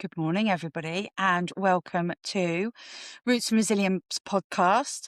Good morning, everybody, and welcome to Roots and Resilience podcast.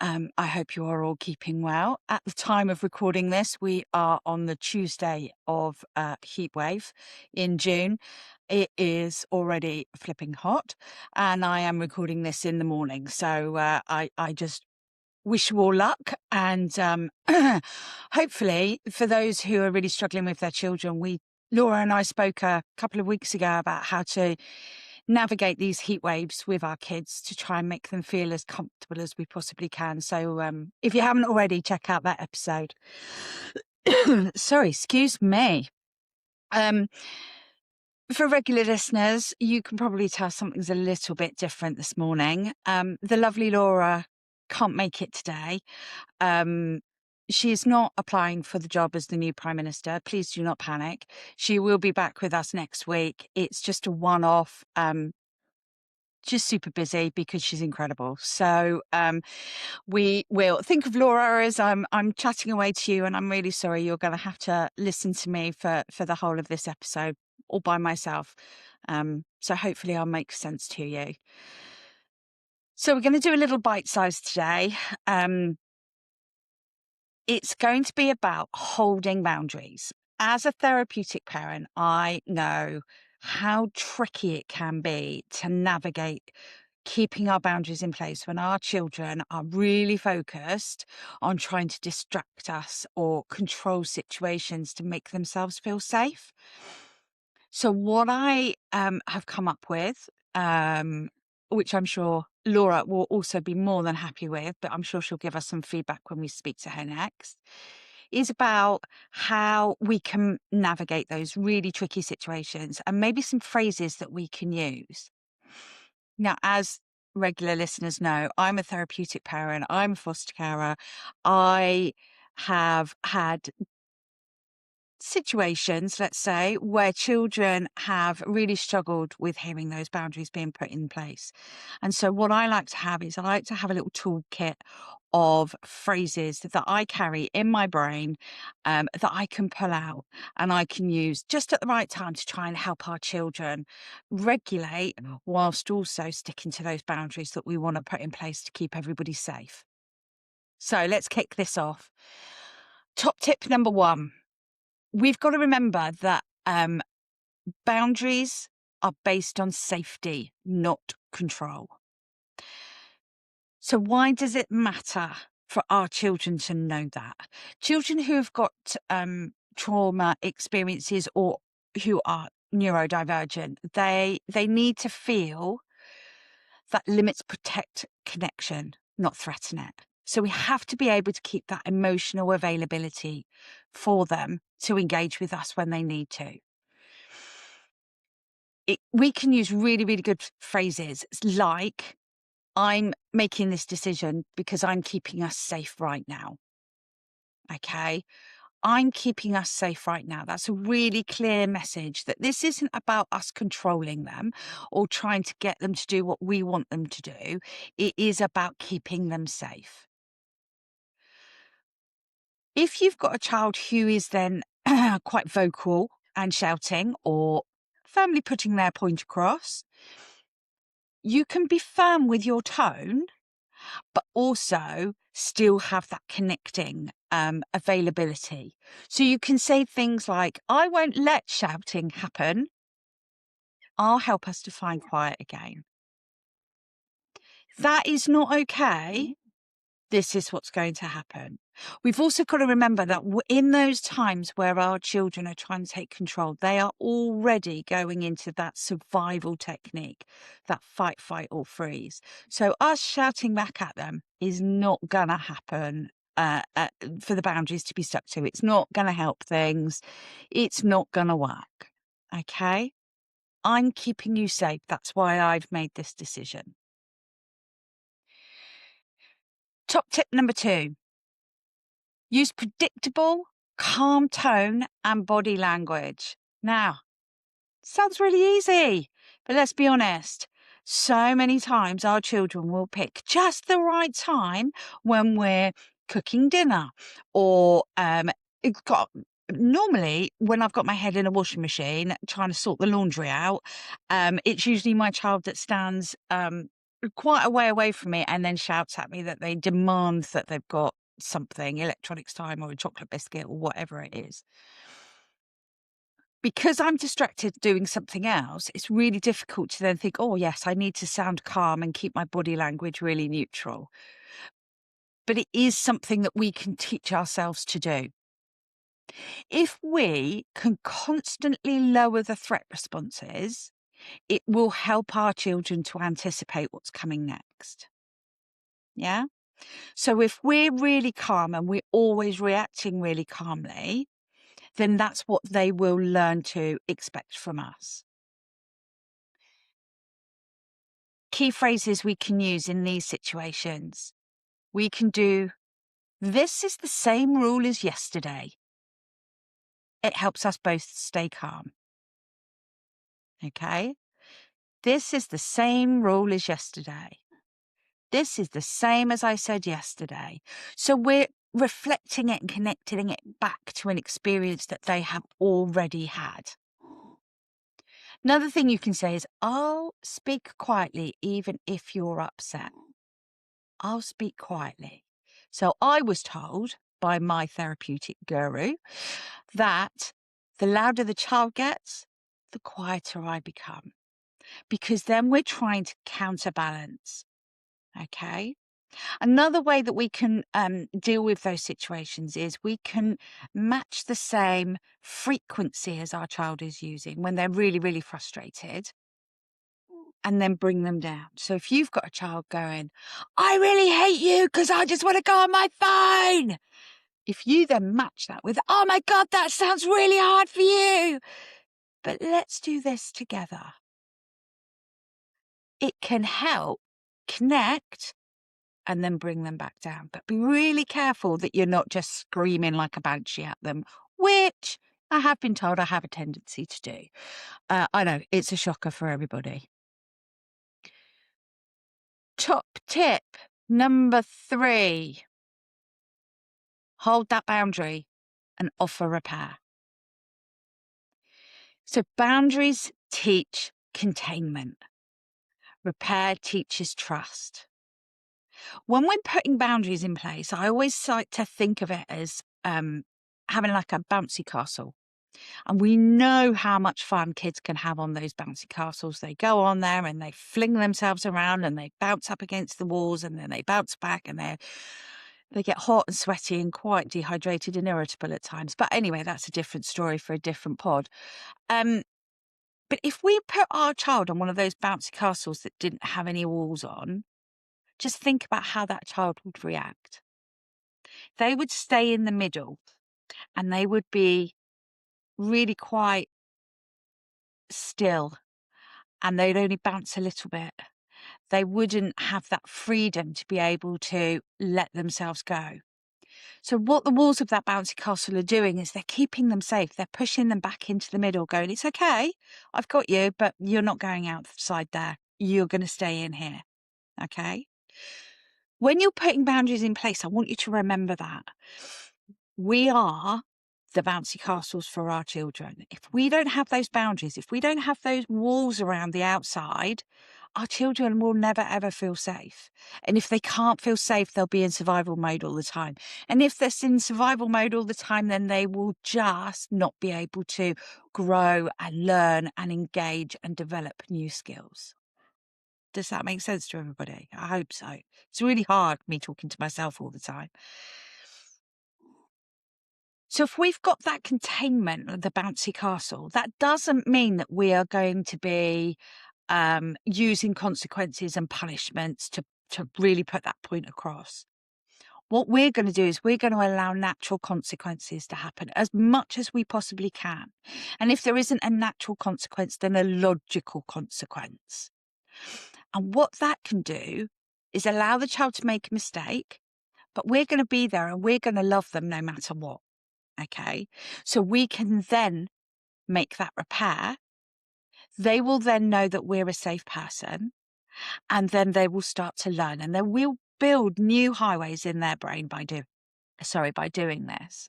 I hope you are all keeping well. At the time of recording this, we are on the Tuesday of heatwave in June. It is already flipping hot, and I am recording this in the morning. So I just wish you all luck, and hopefully, for those who are really struggling with their children, Laura and I spoke a couple of weeks ago about how to navigate these heat waves with our kids to try and make them feel as comfortable as we possibly can. So if you haven't already, check out that episode. Sorry, excuse me. For regular listeners, you can probably tell something's a little bit different this morning. The lovely Laura can't make it today. She is not applying for the job as the new Prime Minister. Please do not panic. She will be back with us next week. It's just a one-off. Just super busy because she's incredible. So we will think of Laura as I'm chatting away to you, and I'm really sorry you're going to have to listen to me for the whole of this episode all by myself. So hopefully I'll make sense to you. So we're going to do a little bite size today. It's going to be about holding boundaries. As a therapeutic parent, I know how tricky it can be to navigate keeping our boundaries in place when our children are really focused on trying to distract us or control situations to make themselves feel safe. So what I have come up with, which I'm sure Laura will also be more than happy with, but I'm sure she'll give us some feedback when we speak to her next, is about how we can navigate those really tricky situations and maybe some phrases that we can use. Now, as regular listeners know, I'm a therapeutic parent. I'm a foster carer. I have had situations, let's say, where children have really struggled with hearing those boundaries being put in place. And so what I like to have is I like to have a little toolkit of phrases that I carry in my brain that I can pull out and I can use just at the right time to try and help our children regulate whilst also sticking to those boundaries that we want to put in place to keep everybody safe. So let's kick this off. Top tip number 1. We've got to remember that boundaries are based on safety, not control. So why does it matter for our children to know that? Children who have got trauma experiences or who are neurodivergent, they need to feel that limits protect connection, not threaten it. So we have to be able to keep that emotional availability for them to engage with us when they need to. We can use really, really good phrases like, I'm making this decision because I'm keeping us safe right now. Okay. I'm keeping us safe right now. That's a really clear message that this isn't about us controlling them or trying to get them to do what we want them to do. It is about keeping them safe. If you've got a child who is then quite vocal and shouting or firmly putting their point across, you can be firm with your tone, but also still have that connecting availability. So you can say things like, I won't let shouting happen. I'll help us to find quiet again. That is not okay. This is what's going to happen. We've also got to remember that in those times where our children are trying to take control, they are already going into that survival technique, that fight, flight, or freeze. So us shouting back at them is not going to happen for the boundaries to be stuck to. It's not going to help things. It's not going to work. Okay? I'm keeping you safe. That's why I've made this decision. Top tip number 2. Use predictable, calm tone and body language. Now, sounds really easy, but let's be honest. So many times our children will pick just the right time when we're cooking dinner or Normally, when I've got my head in a washing machine trying to sort the laundry out, it's usually my child that stands quite a way away from me and then shouts at me that they demand that they've got something, electronics time or a chocolate biscuit or whatever it is. Because I'm distracted doing something else, it's really difficult to then think, oh, yes, I need to sound calm and keep my body language really neutral. But it is something that we can teach ourselves to do. If we can constantly lower the threat responses, it will help our children to anticipate what's coming next. Yeah? So if we're really calm and we're always reacting really calmly, then that's what they will learn to expect from us. Key phrases we can use in these situations. We can do, "This is the same rule as yesterday." It helps us both stay calm. Okay? "This is the same rule as yesterday. This is the same as I said yesterday." So we're reflecting it and connecting it back to an experience that they have already had. Another thing you can say is, "I'll speak quietly even if you're upset. I'll speak quietly." So I was told by my therapeutic guru that the louder the child gets, the quieter I become, because then we're trying to counterbalance. Okay. Another way that we can deal with those situations is we can match the same frequency as our child is using when they're really, really frustrated, and then bring them down. So if you've got a child going, "I really hate you because I just want to go on my phone." If you then match that with, "Oh my God, that sounds really hard for you, but let's do this together." It can help connect and then bring them back down. But be really careful that you're not just screaming like a banshee at them, which I have been told I have a tendency to do. I know, it's a shocker for everybody. Top tip number 3, hold that boundary and offer repair. So boundaries teach containment. Repair teaches trust. When we're putting boundaries in place, I always like to think of it as having like a bouncy castle. And we know how much fun kids can have on those bouncy castles. They go on there and they fling themselves around and they bounce up against the walls and then they bounce back and they get hot and sweaty and quite dehydrated and irritable at times. But anyway, that's a different story for a different pod. But if we put our child on one of those bouncy castles that didn't have any walls on, just think about how that child would react. They would stay in the middle and they would be really quite still and they'd only bounce a little bit. They wouldn't have that freedom to be able to let themselves go. So what the walls of that bouncy castle are doing is they're keeping them safe. They're pushing them back into the middle, going, "It's okay, I've got you, but you're not going outside there. You're going to stay in here." Okay? When you're putting boundaries in place, I want you to remember that. We are the bouncy castles for our children. If we don't have those boundaries, if we don't have those walls around the outside, our children will never ever feel safe. And if they can't feel safe, they'll be in survival mode all the time. And if they're in survival mode all the time, then they will just not be able to grow and learn and engage and develop new skills. Does that make sense to everybody? I hope so. It's really hard, me talking to myself all the time. So if we've got that containment of the bouncy castle, that doesn't mean that we are going to be using consequences and punishments to really put that point across. What we're going to do is we're going to allow natural consequences to happen as much as we possibly can. And if there isn't a natural consequence, then a logical consequence. And what that can do is allow the child to make a mistake, but we're going to be there and we're going to love them no matter what. Okay, so we can then make that repair. They will then know that we're a safe person, and then they will start to learn, and then we'll build new highways in their brain by doing this.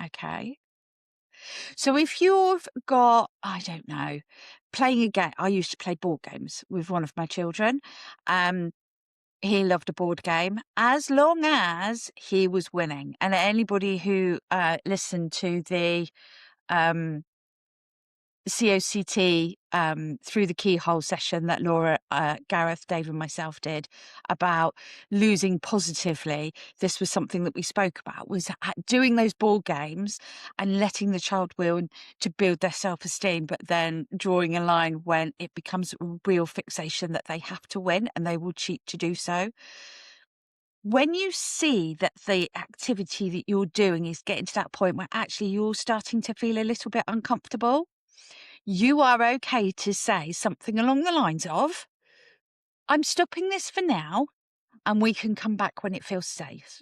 Okay. So if you've got, I don't know, playing a game, I used to play board games with one of my children. He loved a board game as long as he was winning. And anybody who listened to the COCT through the keyhole session that Laura, Gareth, Dave, and myself did about losing positively. This was something that we spoke about, was doing those board games and letting the child win to build their self-esteem, but then drawing a line when it becomes a real fixation that they have to win and they will cheat to do so. When you see that the activity that you're doing is getting to that point where actually you're starting to feel a little bit uncomfortable, you are okay to say something along the lines of, I'm stopping this for now and we can come back when it feels safe.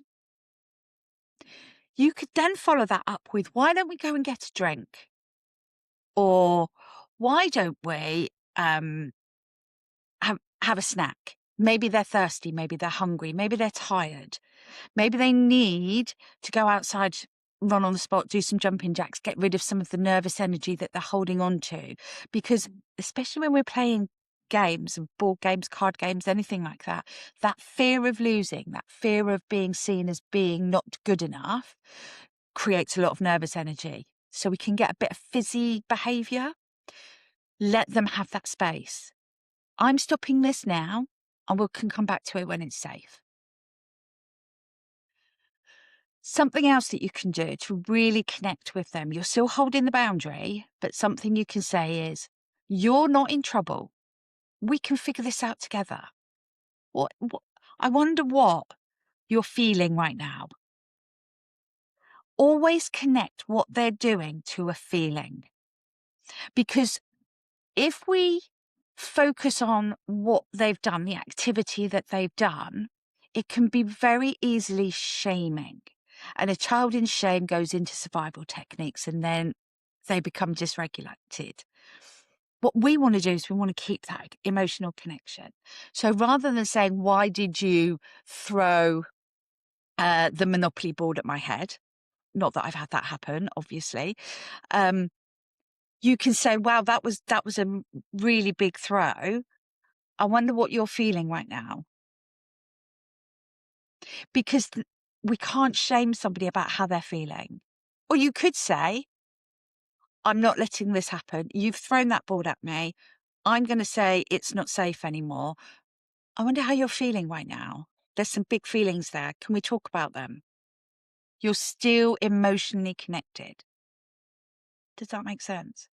You could then follow that up with, why don't we go and get a drink? Or why don't we have a snack? Maybe they're thirsty, maybe they're hungry, maybe they're tired. Maybe they need to go outside, run on the spot, do some jumping jacks, get rid of some of the nervous energy that they're holding on to. Because especially when we're playing games, board games, card games, anything like that, that fear of losing, that fear of being seen as being not good enough creates a lot of nervous energy. So we can get a bit of fizzy behaviour. Let them have that space. I'm stopping this now and we can come back to it when it's safe. Something else that you can do to really connect with them, you're still holding the boundary, but something you can say is, you're not in trouble. We can figure this out together. What I wonder what you're feeling right now. Always connect what they're doing to a feeling. Because if we focus on what they've done, the activity that they've done, it can be very easily shaming. And a child in shame goes into survival techniques and then they become dysregulated. What we want to do is we want to keep that emotional connection. So rather than saying, why did you throw the Monopoly board at my head? Not that I've had that happen, obviously. You can say, wow, that was a really big throw. I wonder what you're feeling right now. Because we can't shame somebody about how they're feeling. Or you could say, I'm not letting this happen. You've thrown that board at me. I'm going to say it's not safe anymore. I wonder how you're feeling right now. There's some big feelings there. Can we talk about them? You're still emotionally connected. Does that make sense?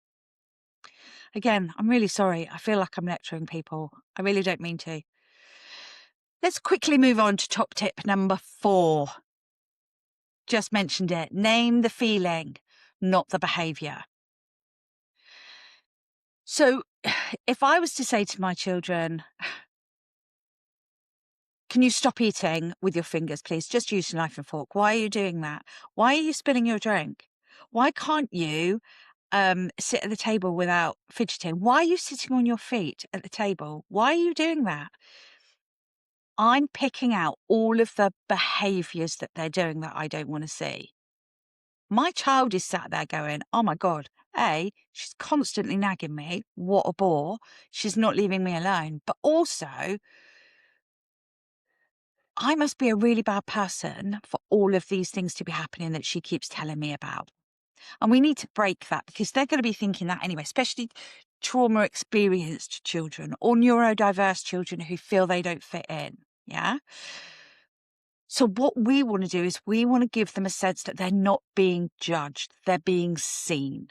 Again, I'm really sorry. I feel like I'm lecturing people. I really don't mean to. Let's quickly move on to top tip number 4. Just mentioned it. Name the feeling, not the behaviour. So if I was to say to my children, can you stop eating with your fingers, please? Just use a knife and fork. Why are you doing that? Why are you spilling your drink? Why can't you sit at the table without fidgeting? Why are you sitting on your feet at the table? Why are you doing that? I'm picking out all of the behaviours that they're doing that I don't want to see. My child is sat there going, oh my God, she's constantly nagging me. What a bore. She's not leaving me alone. But also, I must be a really bad person for all of these things to be happening that she keeps telling me about. And we need to break that because they're going to be thinking that anyway, especially trauma experienced children or neurodiverse children who feel they don't fit in. Yeah. So what we want to do is we want to give them a sense that they're not being judged, they're being seen.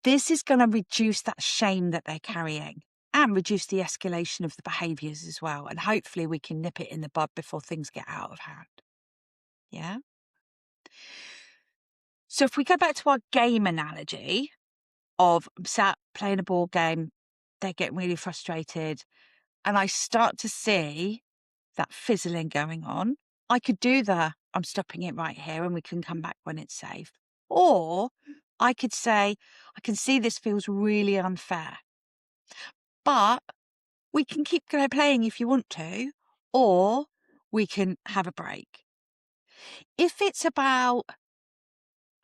This is going to reduce that shame that they're carrying and reduce the escalation of the behaviours as well. And hopefully we can nip it in the bud before things get out of hand. Yeah. So if we go back to our game analogy of I'm sat playing a board game, they're getting really frustrated, and I start to see that fizzling going on, I could do I'm stopping it right here and we can come back when it's safe. Or I could say, I can see this feels really unfair, but we can keep playing if you want to, or we can have a break. If it's about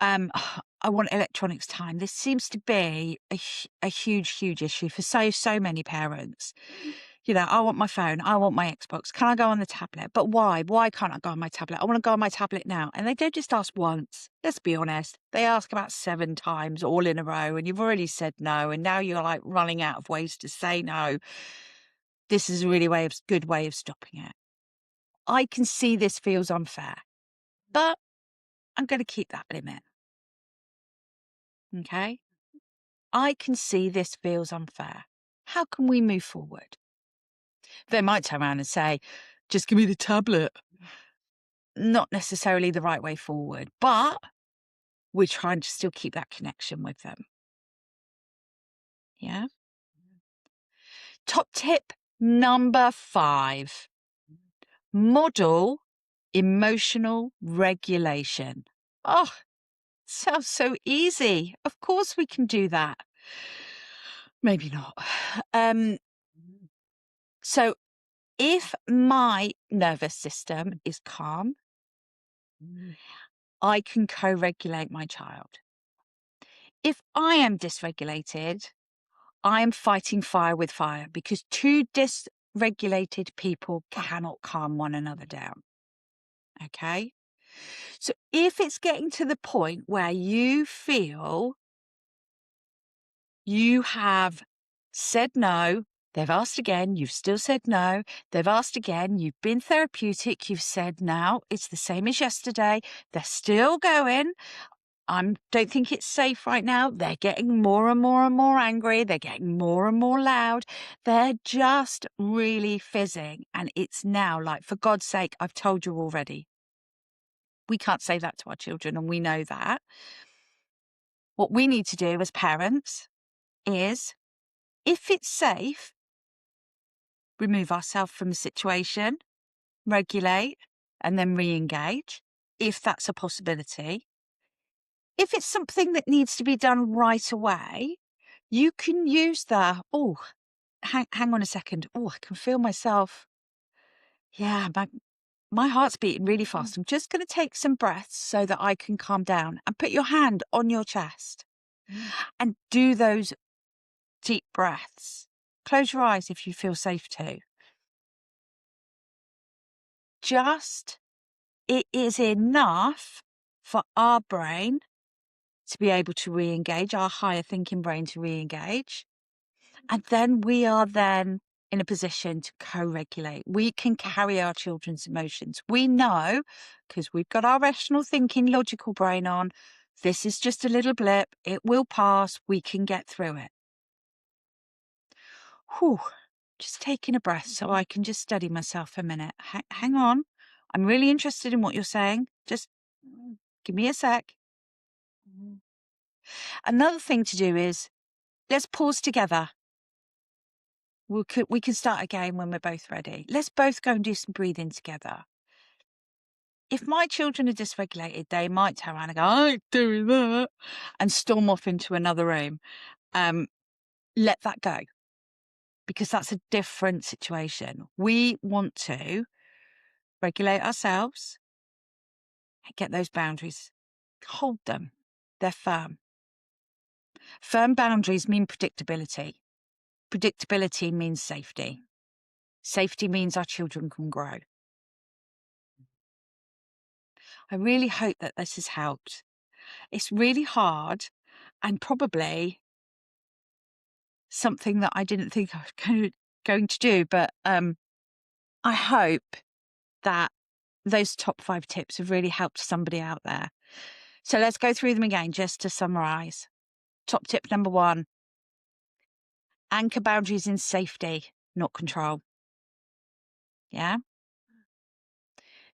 I want electronics time. This seems to be a huge issue for so many parents. You know, I want my phone, I want my Xbox. Can I go on the tablet? But why? Why can't I go on my tablet? I want to go on my tablet now. And they don't just ask once. Let's be honest. They ask about 7 times all in a row, and you've already said no, and now you're like running out of ways to say no. This is a really good way of stopping it. I can see this feels unfair, but I'm going to keep that limit. Okay? I can see this feels unfair. How can we move forward? They might turn around and say, just give me the tablet. Not necessarily the right way forward, but we're trying to still keep that connection with them. Yeah. Top tip number 5, model emotional regulation. Oh, sounds so easy. Of course we can do that. Maybe not. So if my nervous system is calm, I can co-regulate my child. If I am dysregulated, I am fighting fire with fire because 2 dysregulated people cannot calm one another down. Okay? So if it's getting to the point where you feel you have said no, they've asked again, you've still said no, they've asked again, you've been therapeutic, you've said no, it's the same as yesterday, they're still going, I don't think it's safe right now. They're getting more and more angry. They're getting more and more loud. They're just really fizzing. And it's now like, for God's sake, I've told you already. We can't say that to our children, and we know that. What we need to do as parents is, if it's safe, remove ourselves from the situation, regulate, and then re-engage, if that's a possibility. If it's something that needs to be done right away, you can use hang on a second. Oh, I can feel myself. Yeah, my heart's beating really fast. I'm just going to take some breaths so that I can calm down, and put your hand on your chest and do those deep breaths. Close your eyes if you feel safe to. It is enough for our brain to be able to re-engage, our higher thinking brain to re-engage. And then we are then in a position to co-regulate. We can carry our children's emotions. We know, because we've got our rational thinking, logical brain on, this is just a little blip. It will pass. We can get through it. Whew. Just taking a breath so I can just steady myself a minute. Hang on. I'm really interested in what you're saying. Just give me a sec. Another thing to do is, let's pause together. We can start again when we're both ready. Let's both go and do some breathing together. If my children are dysregulated, they might turn around and go, I ain't doing that, and storm off into another room. Let that go, because that's a different situation. We want to regulate ourselves and get those boundaries. Hold them. They're firm. Firm boundaries mean predictability. Predictability means safety. Safety means our children can grow. I really hope that this has helped. It's really hard, and probably something that I didn't think I was going to do, but I hope that those top 5 tips have really helped somebody out there. So let's go through them again just to summarize. Top tip number 1, anchor boundaries in safety, not control. Yeah.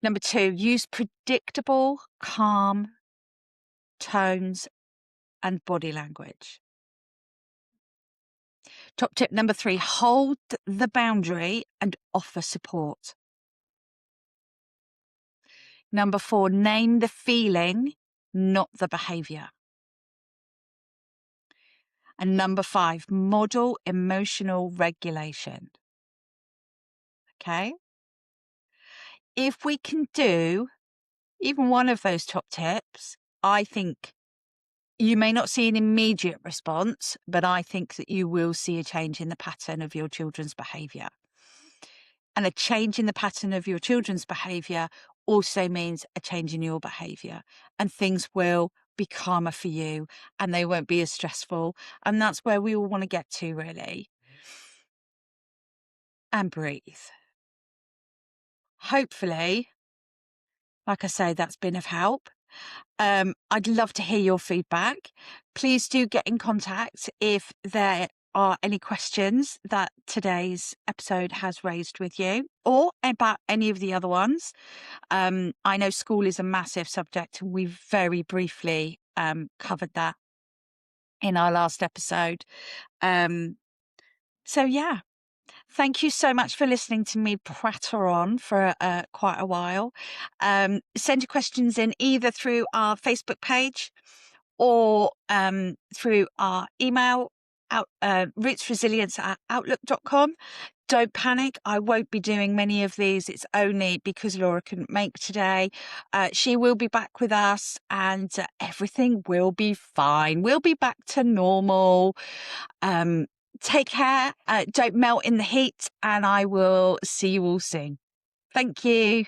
Number 2, use predictable, calm tones and body language. Top tip number 3, hold the boundary and offer support. Number 4, name the feeling, not the behavior. And number 5, model emotional regulation. Okay? If we can do even one of those top tips, I think You may not see an immediate response, but I think that you will see a change in the pattern of your children's behaviour. And a change in the pattern of your children's behaviour also means a change in your behaviour, and things will be calmer for you and they won't be as stressful. And that's where we all want to get to, really. And breathe. Hopefully, like I say, that's been of help. I'd love to hear your feedback. Please do get in contact if there are any questions that today's episode has raised with you or about any of the other ones. I know school is a massive subject. We very briefly covered that in our last episode. So, yeah. Thank you so much for listening to me pratter on for quite a while. Send your questions in either through our Facebook page or through our email, rootsresilience@outlook.com. Don't panic. I won't be doing many of these. It's only because Laura couldn't make today. She will be back with us and everything will be fine. We'll be back to normal. Take care. Don't melt in the heat, and I will see you all soon. Thank you.